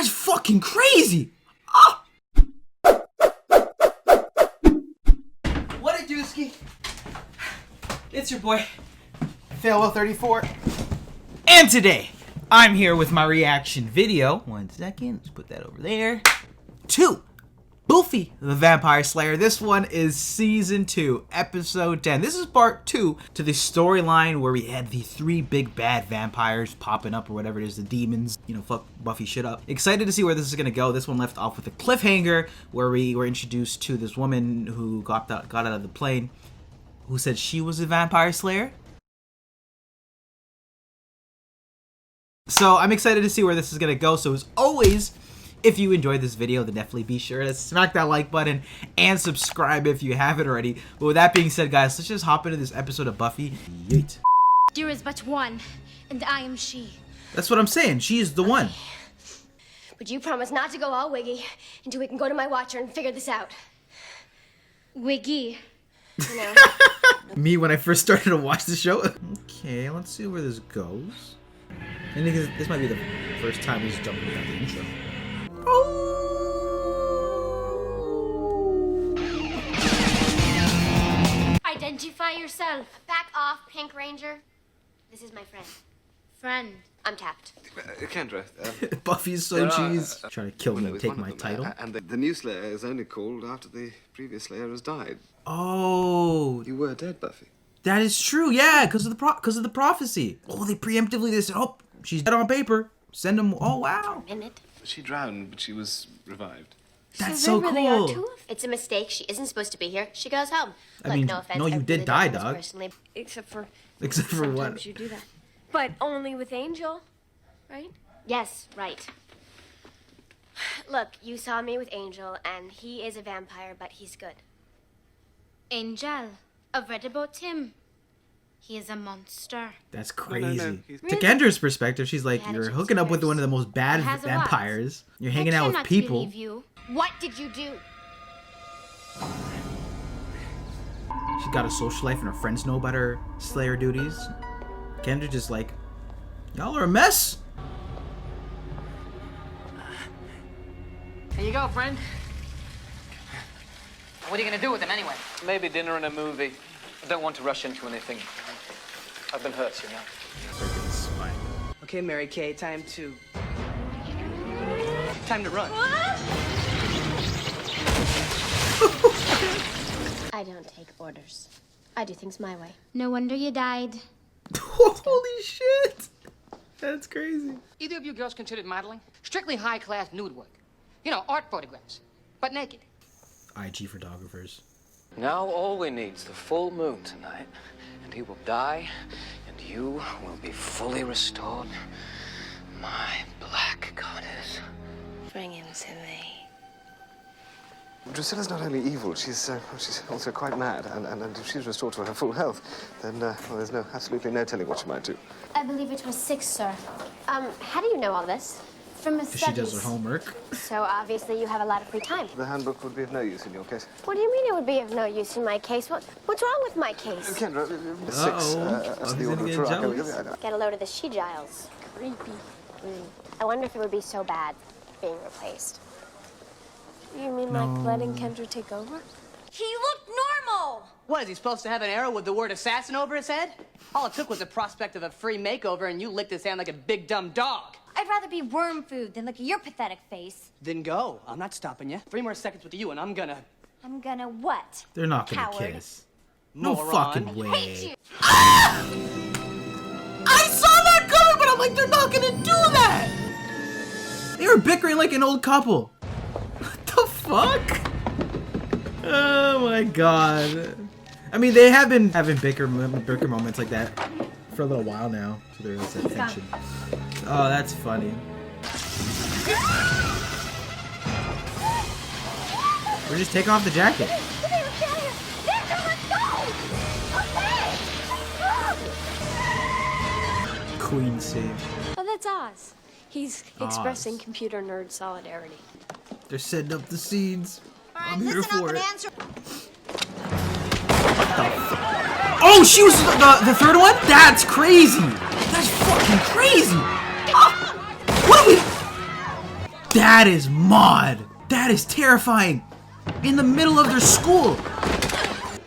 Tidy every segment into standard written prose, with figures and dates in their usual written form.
That's fucking crazy! Oh! What a dooski! It's your boy, Failwell34. And today, I'm here with my reaction video. 1 second, let's put that over there. 2. Buffy the Vampire Slayer. This one is season 2, episode 10. This is part 2 to the storyline where we had the 3 big bad vampires popping up, or whatever it is, the demons, you know, fuck Buffy shit up. Excited to see where this is gonna go. This one left off with a cliffhanger where we were introduced to this woman who got out of the plane, who said she was a vampire slayer. So I'm excited to see where this is gonna go. So as always, if you enjoyed this video, then definitely be sure to smack that like button and subscribe if you haven't already. But with that being said, guys, let's just hop into this episode of Buffy. Yeet. There is but one, and I am she. That's what I'm saying. She is the one. But you promise not to go all wiggy until we can go to my watcher and figure this out. Wiggy. You know. Me when I first started to watch the show. Okay, let's see where this goes. I think this might be the first time he's jumping without the intro. Identify yourself. Back off, Pink Ranger. This is my friend. Friend. I'm tapped. Kendra, Buffy's so cheese. Trying to kill me and take my title. And the new Slayer is only called after the previous Slayer has died. Oh, You were dead, Buffy. that is true. Yeah, because of the prophecy. Oh, they preemptively they said, "Oh, she's dead on paper. Send them." Oh, wow. Minute. She drowned, but she was revived. That's So so there really are cool. two of- It's a mistake. She isn't supposed to be here. She goes home. I Look, mean, no offense. no, you I did really die, don't know this dog. personally, except for Except for what? sometimes you do that. But only with Angel, right? Yes, right. Look, you saw me with Angel, and he is a vampire, but he's good. Angel. I've read about him. He is a monster. That's crazy. no, he's- To Kendra's perspective, she's like, Yeah, you're it's hooking up with upstairs. one of the most bad Has a what? vampires. You're hanging I out with cannot people. believe you. What did you do? She's got a social life and her friends know about her Slayer duties. Kendra just like, y'all are a mess. Here you go, friend. What are you gonna do with him anyway? Maybe dinner and a movie. I don't want to rush into anything. I've been hurt, you know. Okay, Mary Kay, time to run. I don't take orders. I do things my way. No wonder you died. Holy shit. That's crazy. Either of you girls considered modeling? Strictly high-class nude work. You know, art photographs, but naked. IG photographers. Now all we need is the full moon tonight, and he will die, and you will be fully restored. My black goddess. Bring him to me. Drusilla's not only evil, she's also quite mad. And if she's restored to her full health, then well, there's absolutely no telling what she might do. I believe it was 6, sir. How do you know all this? From a She studies. does her homework. So obviously you have a lot of free time. The handbook would be of no use in your case. What do you mean it would be of no use in my case? What's wrong with my case? Kendra, 6 Uh-oh. as Oh, the he's order gonna of get Taraka. jealous. Get a load of the she-giles. Creepy. I wonder if it would be so bad being replaced. You mean like letting Kendra take over? He looked normal. What, is he supposed to have an arrow with the word assassin over his head? All it took was the prospect of a free makeover, and you licked his hand like a big dumb dog. I'd rather be worm food than look at your pathetic face. Then go. I'm not stopping you. 3 more seconds with you, and I'm gonna... I'm gonna what? They're not gonna Coward. kiss. No Moron. fucking way. Hate you. I saw that coming, but I'm like, they're not gonna do that. They were bickering like an old couple. What the fuck? Oh my god. I mean, they have been having bicker moments like that for a little while now. So there's that tension. Oh, that's funny. Or just take off the jacket. Queen save. Oh, that's Oz. He's Oz. expressing computer nerd solidarity. They're setting up the seeds. I'm here for it. answer. Oh, she was the third one? That's crazy. That's fucking crazy. Ah! What are we? That is Maud. That is terrifying. In the middle of their school.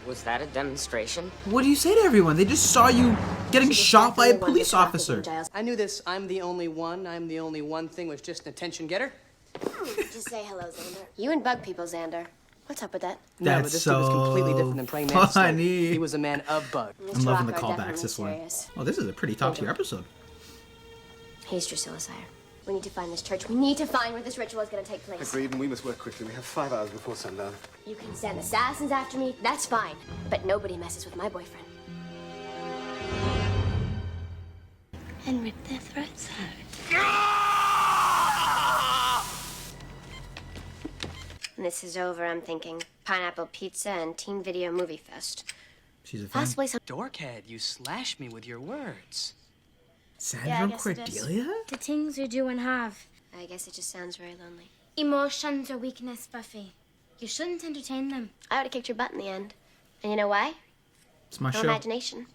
Was that a demonstration? What do you say to everyone? They just saw you getting shot by a police officer. I knew this I'm the only one thing was just an attention getter. Just say hello, Xander. You and bug people, Xander. What's up with that? No, but That's this dude was completely so different than praying mantis. funny. He was a man of bug. I'm loving the Mr. Lockhart callbacks definitely this one. serious. Oh, this is a pretty top tier episode. He's Drusilla, sire. We need to find this church. We need to find where this ritual is going to take place. Agreed, and we must work quickly. We have 5 hours before sundown. You can send assassins after me. That's fine. But nobody messes with my boyfriend. And rip their throats out. When this is over, I'm thinking pineapple pizza and teen video movie fest. She's a fan. Possibly some. Dorkhead, you slash me with your words. Sandra Yeah, I guess it is. Cordelia? The things you do and have. I guess it just sounds very lonely. Emotions are weakness, Buffy. You shouldn't entertain them. I would have kicked your butt in the end. And you know why? It's my No show. imagination.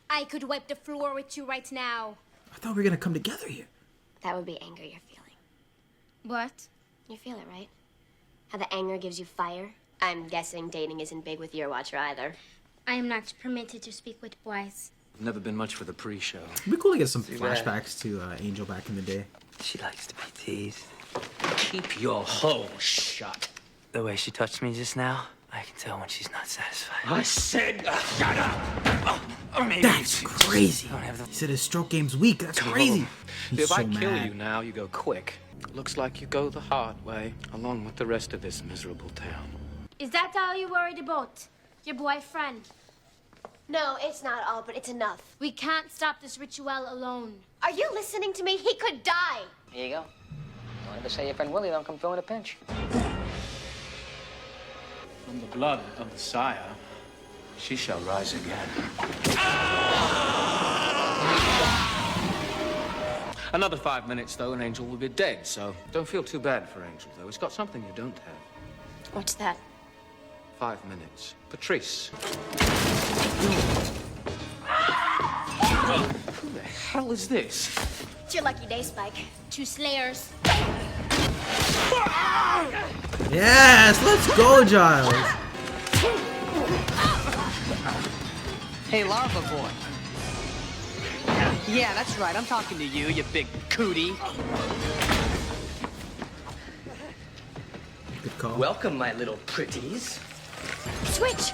I could wipe the floor with you right now. I thought we were gonna come together here. That would be anger you're feeling. What? You feel it, right? How the anger gives you fire? I'm guessing dating isn't big with your watcher either. I am not permitted to speak with boys. Never been much for the pre-show. It'd be cool to get some flashbacks to Angel back in the day. She likes to be teased. Keep your hole shut. The way she touched me just now, I can tell when she's not satisfied. I said, shut up! Maybe That's crazy. I don't have the- He said his stroke game's weak. That's crazy. He's If so I kill mad. you now, you go quick. Looks like you go the hard way, along with the rest of this miserable town. Is that all you're worried about? Your boyfriend? No, it's not all, but it's enough. We can't stop this ritual alone. Are you listening to me? He could die. Here you go. Don't ever say your friend Willie don't come through in a pinch. From the blood of the sire, she shall rise again. Another 5 minutes, though, and Angel will be dead, so don't feel too bad for Angel, though. It's got something you don't have. What's that? 5 minutes. Patrice. Who the hell is this? It's your lucky day, Spike. 2 slayers. Yes, let's go, Giles. Hey, Larva boy. Yeah, that's right. I'm talking to you, you big cootie. Good call. Welcome, my little pretties. Switch.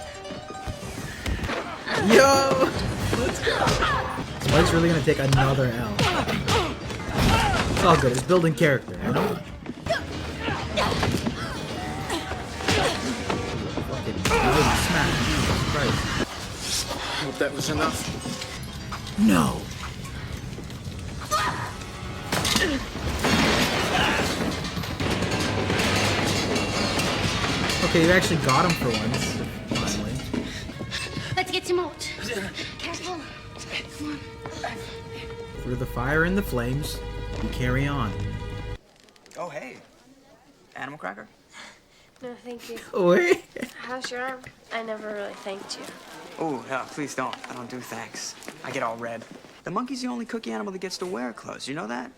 Yo! Let's go. Spike's really gonna take another L. It's all good. It's building character, you know? Fucking smack. Jesus Christ. Hope that was enough. No. Okay, you actually got him for once. Finally. Let's get him out. Careful. Come on. Through the fire and the flames, we carry on. Oh, hey. Animal cracker? No, thank you. Wait. How's your arm? I never really thanked you. Oh, no, please don't. I don't do thanks. I get all red. The monkey's the only cookie animal that gets to wear clothes. You know that?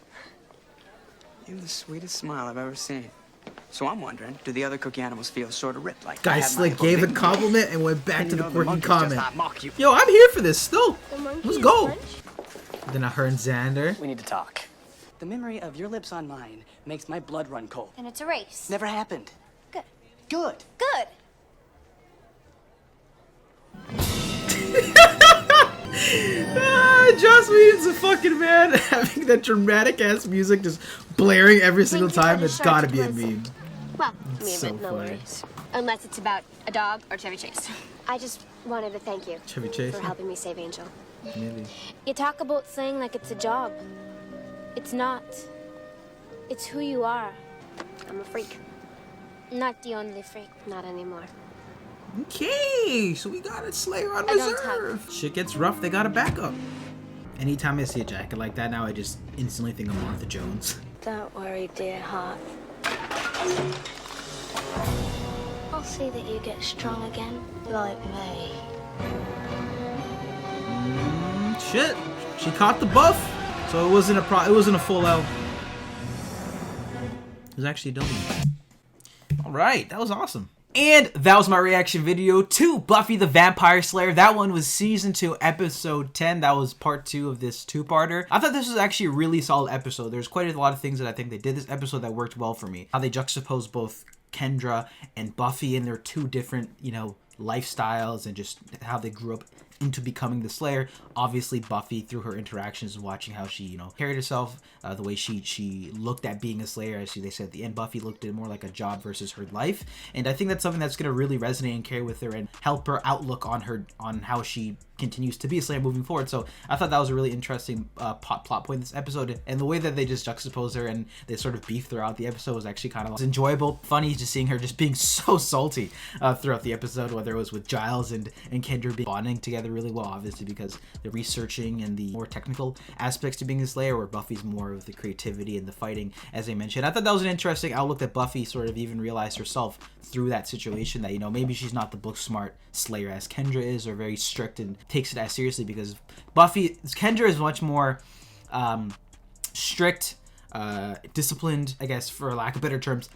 You have the sweetest smile I've ever seen. So I'm wondering, do the other cookie animals feel sort of ripped like Guy Slick gave a compliment and went back And to you the know, quirky monkeys just comment. not mock you. Yo, I'm here for this still. The monkey Let's is go. French? Then I heard Xander. We need to talk. The memory of your lips on mine makes my blood run cold. And it's a race. Never happened. Good. Good. Good. Joss Whedon's a fucking man. Having that dramatic ass music just blaring every single time. It's gotta be a meme. Well, It's so no funny. worries. Unless it's about a dog or Chevy Chase. I just wanted to thank you Chevy Chase. for helping me save Angel. Maybe. You talk about saying like it's a job. It's not. It's who you are. I'm a freak. Not the only freak. Not anymore. Okay, so we got a Slayer on I don't reserve. Shit gets rough, they got a backup. Anytime I see a jacket like that now, I just instantly think of Martha Jones. Don't worry, dear heart. I'll see that you get strong again, like me. Shit, she caught the buff, so it wasn't a full L. was actually a W. All right, that was awesome. And that was my reaction video to Buffy the Vampire Slayer. That one was season 2, episode 10. That was part 2 of this two-parter. I thought this was actually a really solid episode. There's quite a lot of things that I think they did this episode that worked well for me. How they juxtaposed both Kendra and Buffy in their two different, you know, lifestyles, and just how they grew up into becoming the Slayer. Obviously Buffy, through her interactions and watching how she, you know, carried herself, the way she looked at being a Slayer. As they said at the end, Buffy looked at it more like a job versus her life, and I think that's something that's going to really resonate and carry with her and help her outlook on how she continues to be a Slayer moving forward. So I thought that was a really interesting plot point in this episode, and the way that they just juxtapose her and they sort of beef throughout the episode was actually kind of enjoyable. Funny just seeing her just being so salty throughout the episode, whether it was with Giles and Kendra being bonding together really well, obviously because the researching and the more technical aspects to being a Slayer, where Buffy's more of the creativity and the fighting, as I mentioned. I thought that was an interesting outlook that Buffy sort of even realized herself through that situation, that, you know, maybe she's not the book smart Slayer as Kendra is, or very strict and takes it as seriously, because Kendra is much more strict, disciplined, I guess, for lack of better terms,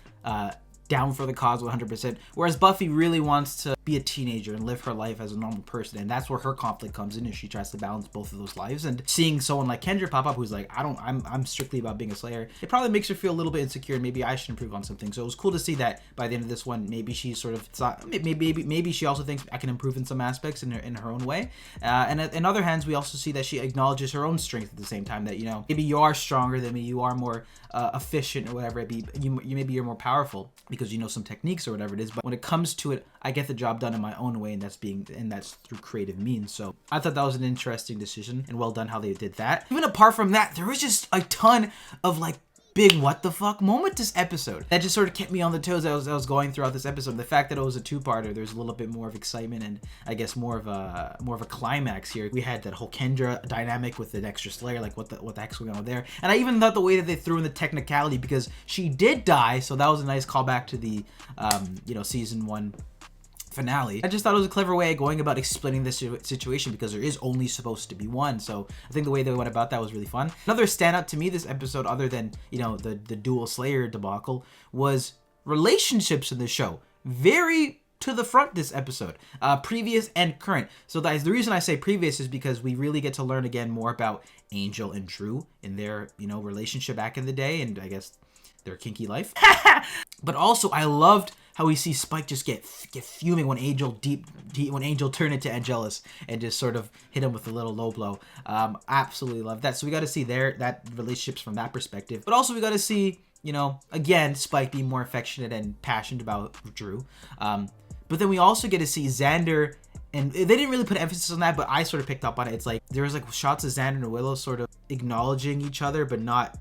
down for the cause 100%, whereas Buffy really wants to be a teenager and live her life as a normal person, and that's where her conflict comes in, as she tries to balance both of those lives. And seeing someone like Kendra pop up who's like, I'm strictly about being a Slayer, it probably makes her feel a little bit insecure, and maybe I should improve on something. So it was cool to see that by the end of this one, maybe she sort of thought, maybe she also thinks I can improve in some aspects in her own way, and in other hands we also see that she acknowledges her own strength at the same time, that, you know, maybe you are stronger than me, you are more efficient or whatever it be, maybe you're more powerful because you know some techniques or whatever it is, but when it comes to it, I get the job done in my own way, and that's through creative means. So I thought that was an interesting decision, and well done how they did that. Even apart from that, there was just a ton of like big what the fuck moment this episode that just sort of kept me on the toes as I was going throughout this episode. The fact that it was a two-parter, there's a little bit more of excitement and I guess more of a climax here. We had that whole Kendra dynamic with an extra Slayer, like what the heck's going on with there. And I even thought the way that they threw in the technicality, because she did die, so that was a nice callback to the you know, season 1 finale. I just thought it was a clever way of going about explaining this situation, because there is only supposed to be one. So I think the way they went about that was really fun. Another standout to me this episode, other than, you know, the dual Slayer debacle, was relationships in the show. Very to the front this episode, previous and current. So the reason I say previous is because we really get to learn again more about Angel and Drew in their, you know, relationship back in the day, and I guess their kinky life. But also I loved how we see Spike just get fuming when Angel turned into Angelus and just sort of hit him with a little low blow. Absolutely love that. So we got to see that relationships from that perspective, but also we got to see, you know, again, Spike being more affectionate and passionate about Drew. But then we also get to see Xander, and they didn't really put emphasis on that, but I sort of picked up on it. It's like there was like shots of Xander and Willow sort of acknowledging each other, but not.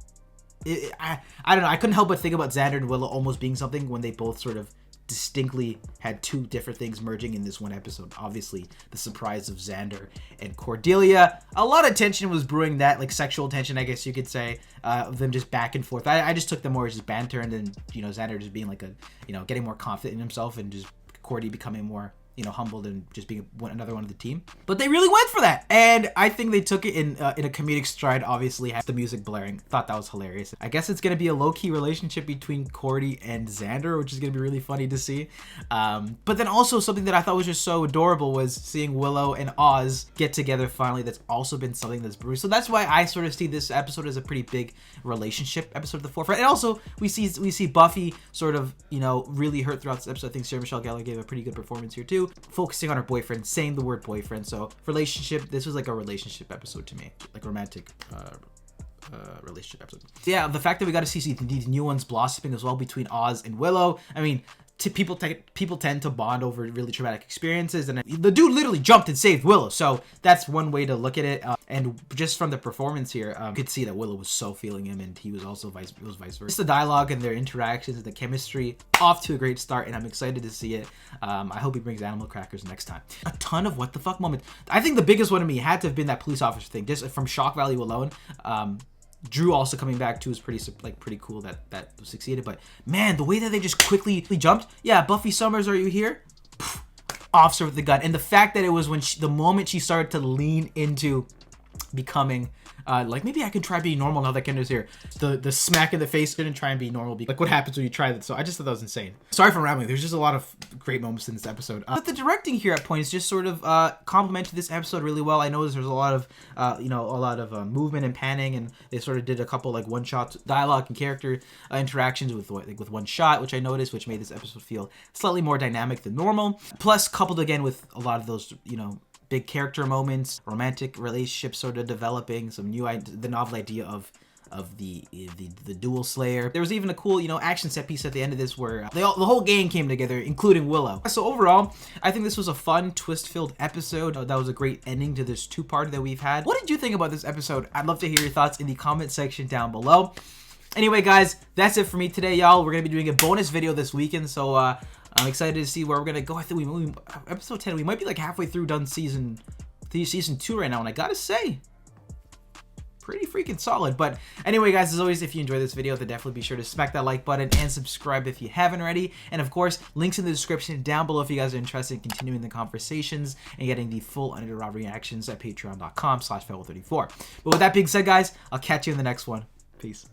I don't know. I couldn't help but think about Xander and Willow almost being something when they both sort of distinctly had two different things merging in this one episode. Obviously, the surprise of Xander and Cordelia. A lot of tension was brewing, that like sexual tension, I guess you could say, of them just back and forth. I just took them more as just banter, and then, you know, Xander just being like getting more confident in himself, and just Cordy becoming more, you know, humbled and just being another one of the team. But they really went for that, and I think they took it in a comedic stride. Obviously, had the music blaring. Thought that was hilarious. I guess it's gonna be a low-key relationship between Cordy and Xander, which is gonna be really funny to see. But then also something that I thought was just so adorable was seeing Willow and Oz get together finally. That's also been something that's brewing. So that's why I sort of see this episode as a pretty big relationship episode at the forefront. And also we see Buffy sort of, you know, really hurt throughout this episode. I think Sarah Michelle Gellar gave a pretty good performance here too, focusing on her boyfriend, saying the word boyfriend. So relationship, this was like a relationship episode to me, like romantic relationship episode. Yeah, the fact that we got to see these new ones blossoming as well between Oz and Willow. I mean, people tend to bond over really traumatic experiences, and the dude literally jumped and saved Willow, so that's one way to look at it. And just from the performance here, you could see that Willow was so feeling him, and he was also vice versa. Just the dialogue and their interactions and the chemistry, off to a great start, and I'm excited to see it. I hope he brings animal crackers next time. A ton of what the fuck moments. I think the biggest one to me had to have been that police officer thing, just from shock value alone. Drew also coming back too is pretty cool that succeeded. But man, the way that they just quickly jumped. Yeah, Buffy Summers, are you here? Pff, officer with the gun. And the fact that it was when the moment she started to lean into becoming like, maybe I could try being normal now that Kendra's here. The smack in the face couldn't try and be normal. Like, what happens when you try that? So I just thought that was insane. Sorry for rambling. There's just a lot of great moments in this episode. But the directing here at points just sort of complemented this episode really well. I noticed there's a lot of movement and panning, and they sort of did a couple like one-shot dialogue and character interactions with one shot, which I noticed, which made this episode feel slightly more dynamic than normal. Plus, coupled again with a lot of those, big character moments, romantic relationships sort of developing, the novel idea of the dual slayer. There was even a cool, action set piece at the end of this where the whole gang came together, including Willow. So overall, I think this was a fun, twist-filled episode. That was a great ending to this two-part that we've had. What did you think about this episode? I'd love to hear your thoughts in the comment section down below. Anyway, guys, that's it for me today, y'all. We're gonna be doing a bonus video this weekend, so I'm excited to see where we're gonna go. I think we episode 10. We might be like halfway through done season 2 right now, and I gotta say, pretty freaking solid. But anyway, guys, as always, if you enjoyed this video, then definitely be sure to smack that like button and subscribe if you haven't already. And of course, links in the description down below if you guys are interested in continuing the conversations and getting the full Unedited reactions at patreon.com/Fellow34. But with that being said, guys, I'll catch you in the next one. Peace.